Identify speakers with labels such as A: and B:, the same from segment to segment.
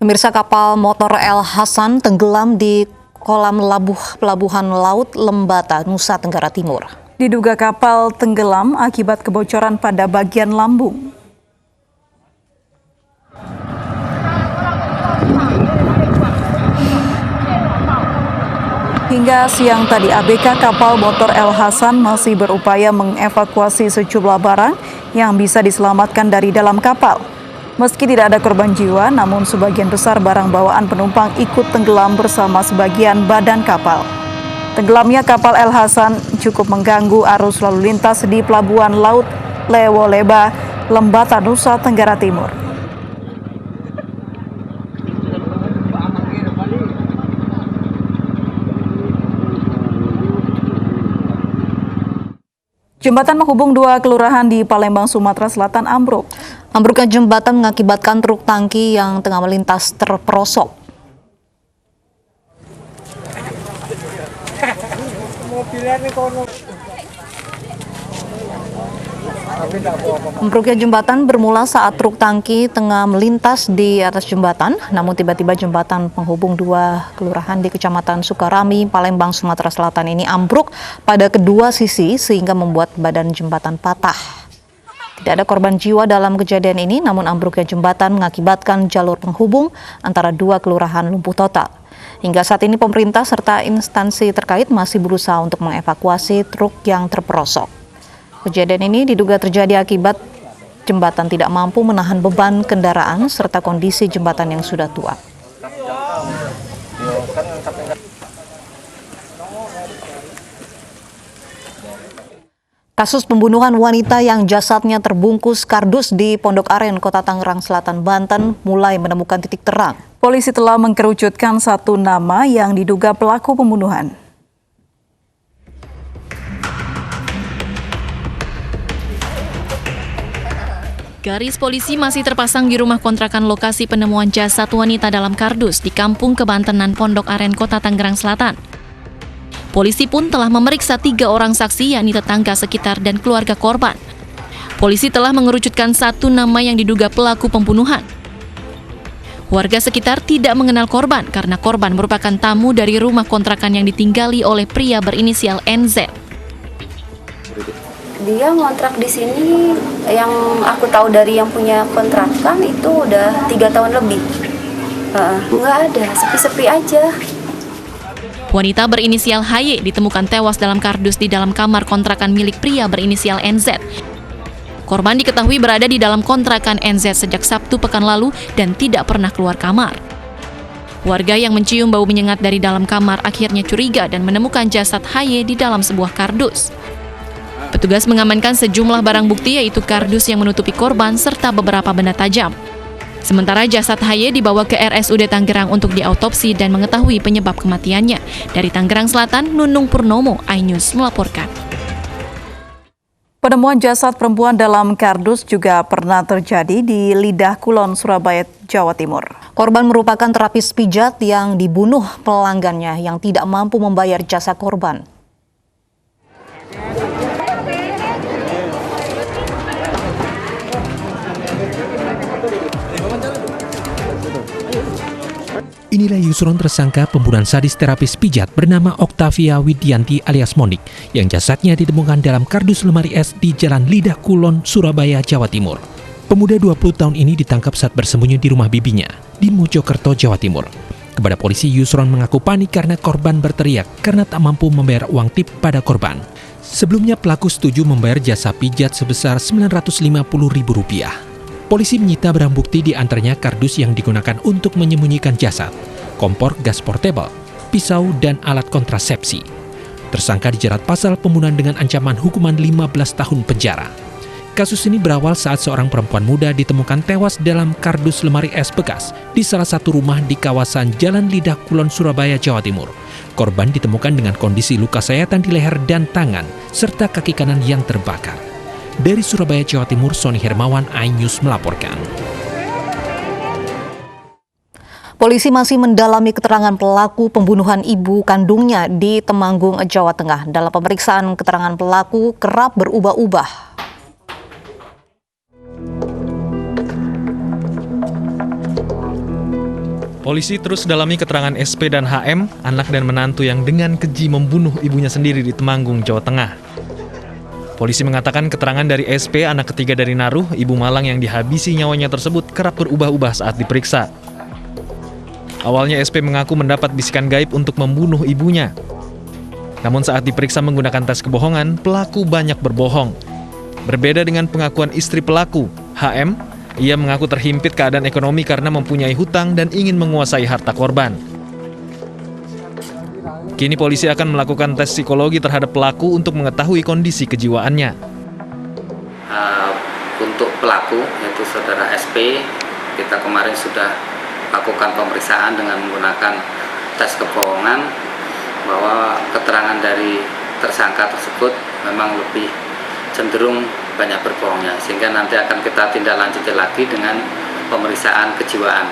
A: Pemirsa, kapal motor El Hasan tenggelam di kolam pelabuhan laut Lembata, Nusa Tenggara Timur.
B: Diduga kapal tenggelam akibat kebocoran pada bagian lambung. Hingga siang tadi, ABK kapal motor El Hasan masih berupaya mengevakuasi sejumlah barang yang bisa diselamatkan dari dalam kapal. Meski tidak ada korban jiwa, namun sebagian besar barang bawaan penumpang ikut tenggelam bersama sebagian badan kapal. Tenggelamnya kapal El Hasan cukup mengganggu arus lalu lintas di Pelabuhan Laut Lewo Leba, Lembata, Nusa Tenggara Timur. Jembatan menghubung dua kelurahan di Palembang, Sumatera Selatan ambruk.
A: Ambruknya jembatan mengakibatkan truk tangki yang tengah melintas terperosok. Ambruknya jembatan bermula saat truk tangki tengah melintas di atas jembatan, namun tiba-tiba jembatan penghubung dua kelurahan di Kecamatan Sukarami, Palembang, Sumatera Selatan ini ambruk pada kedua sisi sehingga membuat badan jembatan patah. Tidak ada korban jiwa dalam kejadian ini, namun ambruknya jembatan mengakibatkan jalur penghubung antara dua kelurahan lumpuh total. Hingga saat ini pemerintah serta instansi terkait masih berusaha untuk mengevakuasi truk yang terperosok. Kejadian ini diduga terjadi akibat jembatan tidak mampu menahan beban kendaraan serta kondisi jembatan yang sudah tua. Kasus pembunuhan wanita yang jasadnya terbungkus kardus di Pondok Aren, Kota Tangerang Selatan, Banten mulai menemukan titik terang.
B: Polisi telah mengkerucutkan satu nama yang diduga pelaku pembunuhan.
C: Garis polisi masih terpasang di rumah kontrakan lokasi penemuan jasad wanita dalam kardus di Kampung Kebantenan, Pondok Aren, Kota Tangerang Selatan. Polisi pun telah memeriksa 3 orang saksi, yakni tetangga sekitar dan keluarga korban. Polisi telah mengerucutkan satu nama yang diduga pelaku pembunuhan. Warga sekitar tidak mengenal korban karena korban merupakan tamu dari rumah kontrakan yang ditinggali oleh pria berinisial NZ.
D: Dia ngontrak di sini, yang aku tahu dari yang punya kontrakan itu udah 3 tahun lebih. Nggak ada, sepi-sepi aja.
C: Wanita berinisial HY ditemukan tewas dalam kardus di dalam kamar kontrakan milik pria berinisial NZ. Korban diketahui berada di dalam kontrakan NZ sejak Sabtu pekan lalu dan tidak pernah keluar kamar. Warga yang mencium bau menyengat dari dalam kamar akhirnya curiga dan menemukan jasad HY di dalam sebuah kardus. Petugas mengamankan sejumlah barang bukti, yaitu kardus yang menutupi korban serta beberapa benda tajam. Sementara jasad HY dibawa ke RSUD Tangerang untuk diautopsi dan mengetahui penyebab kematiannya. Dari Tangerang Selatan, Nunung Purnomo, iNews melaporkan.
B: Penemuan jasad perempuan dalam kardus juga pernah terjadi di Lidah Kulon, Surabaya, Jawa Timur.
A: Korban merupakan terapis pijat yang dibunuh pelanggannya yang tidak mampu membayar jasa korban.
E: Inilah Yusron, tersangka pembunuhan sadis terapis pijat bernama Oktavia Widianti alias Monik yang jasadnya ditemukan dalam kardus lemari es di Jalan Lidah Kulon, Surabaya, Jawa Timur. Pemuda 20 tahun ini ditangkap saat bersembunyi di rumah bibinya di Mojokerto, Jawa Timur. Kepada polisi, Yusron mengaku panik karena korban berteriak karena tak mampu membayar uang tip pada korban. Sebelumnya pelaku setuju membayar jasa pijat sebesar Rp950.000. Polisi menyita barang bukti, di antaranya kardus yang digunakan untuk menyembunyikan jasad, kompor gas portable, pisau, dan alat kontrasepsi. Tersangka dijerat pasal pembunuhan dengan ancaman hukuman 15 tahun penjara. Kasus ini berawal saat seorang perempuan muda ditemukan tewas dalam kardus lemari es bekas di salah satu rumah di kawasan Jalan Lidah Kulon, Surabaya, Jawa Timur. Korban ditemukan dengan kondisi luka sayatan di leher dan tangan, serta kaki kanan yang terbakar. Dari Surabaya, Jawa Timur, Sony Hermawan, iNews melaporkan.
A: Polisi masih mendalami keterangan pelaku pembunuhan ibu kandungnya di Temanggung, Jawa Tengah. Dalam pemeriksaan, keterangan pelaku kerap berubah-ubah.
F: Polisi terus dalami keterangan SP dan HM, anak dan menantu yang dengan keji membunuh ibunya sendiri di Temanggung, Jawa Tengah. Polisi mengatakan keterangan dari SP, anak ketiga dari Naruh, ibu malang yang dihabisi nyawanya tersebut kerap berubah-ubah saat diperiksa. Awalnya SP mengaku mendapat bisikan gaib untuk membunuh ibunya. Namun saat diperiksa menggunakan tes kebohongan, pelaku banyak berbohong. Berbeda dengan pengakuan istri pelaku, HM, ia mengaku terhimpit keadaan ekonomi karena mempunyai hutang dan ingin menguasai harta korban. Kini polisi akan melakukan tes psikologi terhadap pelaku untuk mengetahui kondisi kejiwaannya.
G: Untuk pelaku, yaitu saudara SP, kita kemarin sudah lakukan pemeriksaan dengan menggunakan tes kebohongan, bahwa keterangan dari tersangka tersebut memang lebih cenderung banyak berbohongnya, sehingga nanti akan kita tindak lanjuti lagi dengan pemeriksaan kejiwaan,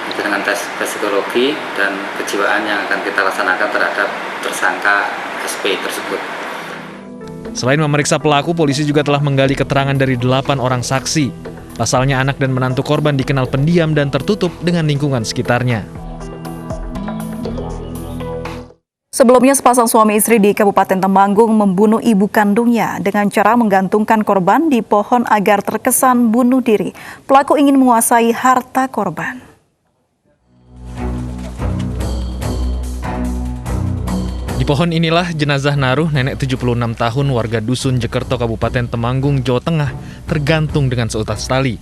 G: itu dengan tes psikologi dan kejiwaan yang akan kita laksanakan terhadap tersangka SP tersebut.
F: Selain memeriksa pelaku, polisi juga telah menggali keterangan dari 8 orang saksi. Pasalnya anak dan menantu korban dikenal pendiam dan tertutup dengan lingkungan sekitarnya.
B: Sebelumnya, sepasang suami istri di Kabupaten Temanggung membunuh ibu kandungnya dengan cara menggantungkan korban di pohon agar terkesan bunuh diri. Pelaku ingin menguasai harta korban.
F: Di pohon inilah jenazah Naruh, nenek 76 tahun warga Dusun Jekerto, Kabupaten Temanggung, Jawa Tengah, tergantung dengan seutas tali.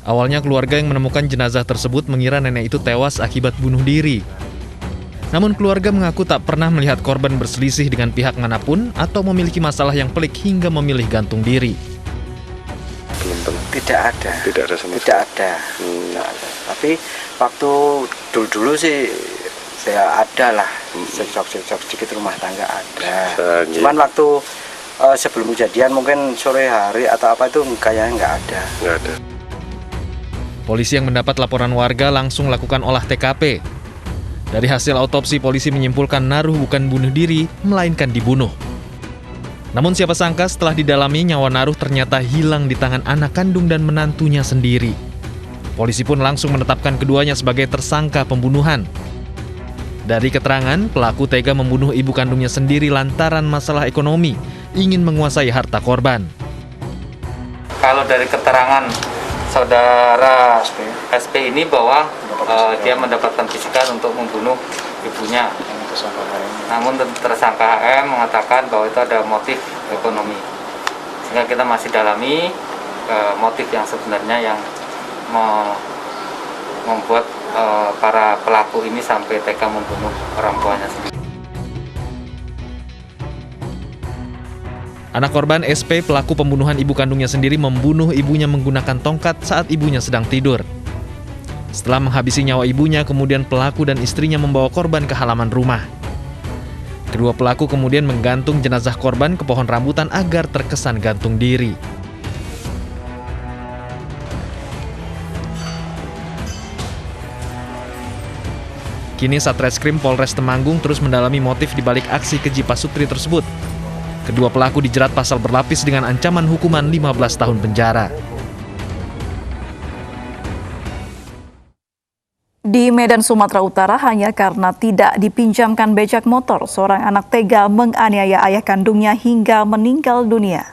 F: Awalnya keluarga yang menemukan jenazah tersebut mengira nenek itu tewas akibat bunuh diri. Namun keluarga mengaku tak pernah melihat korban berselisih dengan pihak manapun atau memiliki masalah yang pelik hingga memilih gantung diri.
H: Tidak ada. Tidak ada sama sekali? Tidak ada. Tapi waktu dulu sih saya ada lah, cekcok sedikit rumah tangga ada. Cuman waktu sebelum kejadian mungkin sore hari atau apa itu kayaknya nggak ada. Nggak ada.
F: Polisi yang mendapat laporan warga langsung lakukan olah TKP. Dari hasil autopsi, polisi menyimpulkan Naruh bukan bunuh diri, melainkan dibunuh. Namun siapa sangka setelah didalami, nyawa Naruh ternyata hilang di tangan anak kandung dan menantunya sendiri. Polisi pun langsung menetapkan keduanya sebagai tersangka pembunuhan. Dari keterangan, pelaku tega membunuh ibu kandungnya sendiri lantaran masalah ekonomi, ingin menguasai harta korban.
G: Kalau dari keterangan saudara SP ini bahwa dia mendapatkan bisikan untuk membunuh ibunya. Namun tersangka HM mengatakan bahwa itu ada motif ekonomi. Sehingga kita masih dalami motif yang sebenarnya yang membuat para pelaku ini sampai tega membunuh orang tuanya sendiri.
F: Anak korban SP, pelaku pembunuhan ibu kandungnya sendiri, membunuh ibunya menggunakan tongkat saat ibunya sedang tidur. Setelah menghabisi nyawa ibunya, kemudian pelaku dan istrinya membawa korban ke halaman rumah. Kedua pelaku kemudian menggantung jenazah korban ke pohon rambutan agar terkesan gantung diri. Kini Satreskrim Polres Temanggung terus mendalami motif dibalik aksi keji pasutri tersebut. Kedua pelaku dijerat pasal berlapis dengan ancaman hukuman 15 tahun penjara.
B: Di Medan, Sumatera Utara, hanya karena tidak dipinjamkan becak motor, seorang anak tega menganiaya ayah kandungnya hingga meninggal dunia.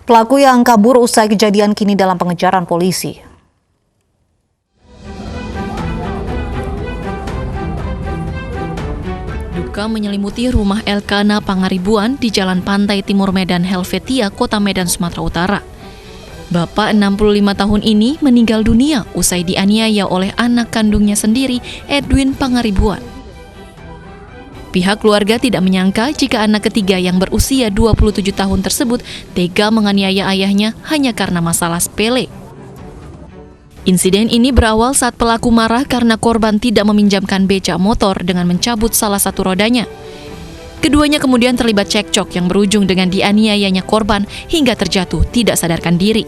A: Pelaku yang kabur usai kejadian kini dalam pengejaran polisi.
C: Duka menyelimuti rumah Elkana Pangaribuan di Jalan Pantai Timur Medan Helvetia, Kota Medan, Sumatera Utara. Bapak 65 tahun ini meninggal dunia usai dianiaya oleh anak kandungnya sendiri, Edwin Pangaribuan. Pihak keluarga tidak menyangka jika anak ketiga yang berusia 27 tahun tersebut tega menganiaya ayahnya hanya karena masalah sepele. Insiden ini berawal saat pelaku marah karena korban tidak meminjamkan becak motor dengan mencabut salah satu rodanya. Keduanya kemudian terlibat cekcok yang berujung dengan dianiayanya korban hingga terjatuh tidak sadarkan diri.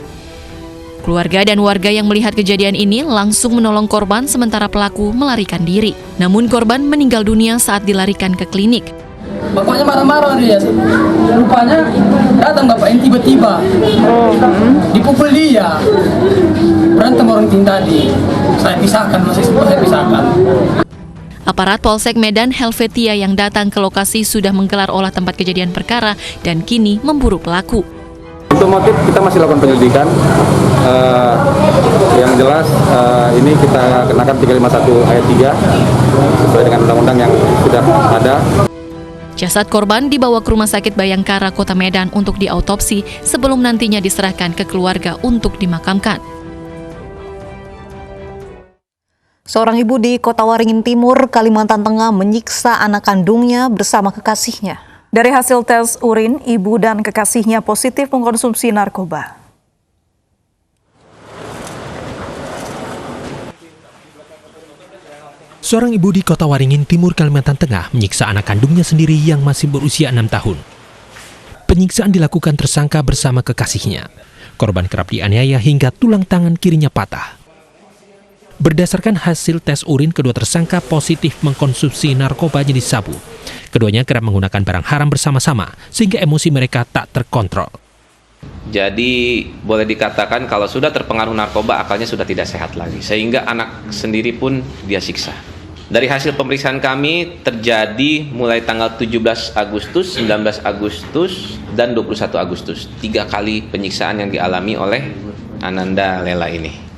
C: Keluarga dan warga yang melihat kejadian ini langsung menolong korban sementara pelaku melarikan diri. Namun korban meninggal dunia saat dilarikan ke klinik.
I: Bapaknya marah-marah dia. Rupanya datang bapak ini tiba-tiba. Dipukul dia. Berantem orang ting tadi. Saya pisahkan, masih sempat saya pisahkan.
C: Aparat Polsek Medan Helvetia yang datang ke lokasi sudah menggelar olah tempat kejadian perkara dan kini memburu pelaku.
J: Untuk motif kita masih lakukan penyelidikan. Yang jelas ini kita kenakan 351 ayat 3 sesuai dengan undang-undang yang sudah ada.
C: Jasad korban dibawa ke Rumah Sakit Bayangkara, Kota Medan untuk diautopsi sebelum nantinya diserahkan ke keluarga untuk dimakamkan.
A: Seorang ibu di Kota Waringin Timur, Kalimantan Tengah menyiksa anak kandungnya bersama kekasihnya.
B: Dari hasil tes urin, ibu dan kekasihnya positif mengkonsumsi narkoba.
E: Seorang ibu di Kota Waringin Timur, Kalimantan Tengah menyiksa anak kandungnya sendiri yang masih berusia 6 tahun. Penyiksaan dilakukan tersangka bersama kekasihnya. Korban kerap dianiaya hingga tulang tangan kirinya patah. Berdasarkan hasil tes urin, kedua tersangka positif mengkonsumsi narkoba jenis sabu. Keduanya kerap menggunakan barang haram bersama-sama, sehingga emosi mereka tak terkontrol.
K: Jadi boleh dikatakan kalau sudah terpengaruh narkoba, akalnya sudah tidak sehat lagi. Sehingga anak sendiri pun dia siksa. Dari hasil pemeriksaan kami terjadi mulai tanggal 17 Agustus, 19 Agustus, dan 21 Agustus. 3 kali penyiksaan yang dialami oleh Ananda Lela ini.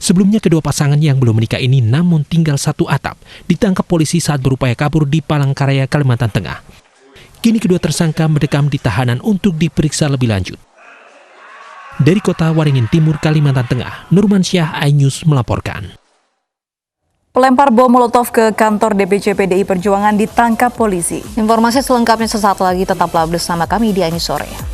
E: Sebelumnya kedua pasangan yang belum menikah ini namun tinggal satu atap ditangkap polisi saat berupaya kabur di Palangkaraya, Kalimantan Tengah. Kini kedua tersangka mendekam di tahanan untuk diperiksa lebih lanjut. Dari Kota Waringin Timur, Kalimantan Tengah, Nurmansyah, iNews melaporkan.
B: Pelempar bom Molotov ke kantor DPC PDI Perjuangan ditangkap polisi.
A: Informasi selengkapnya sesaat lagi, tetaplah bersama kami di iNews Sore.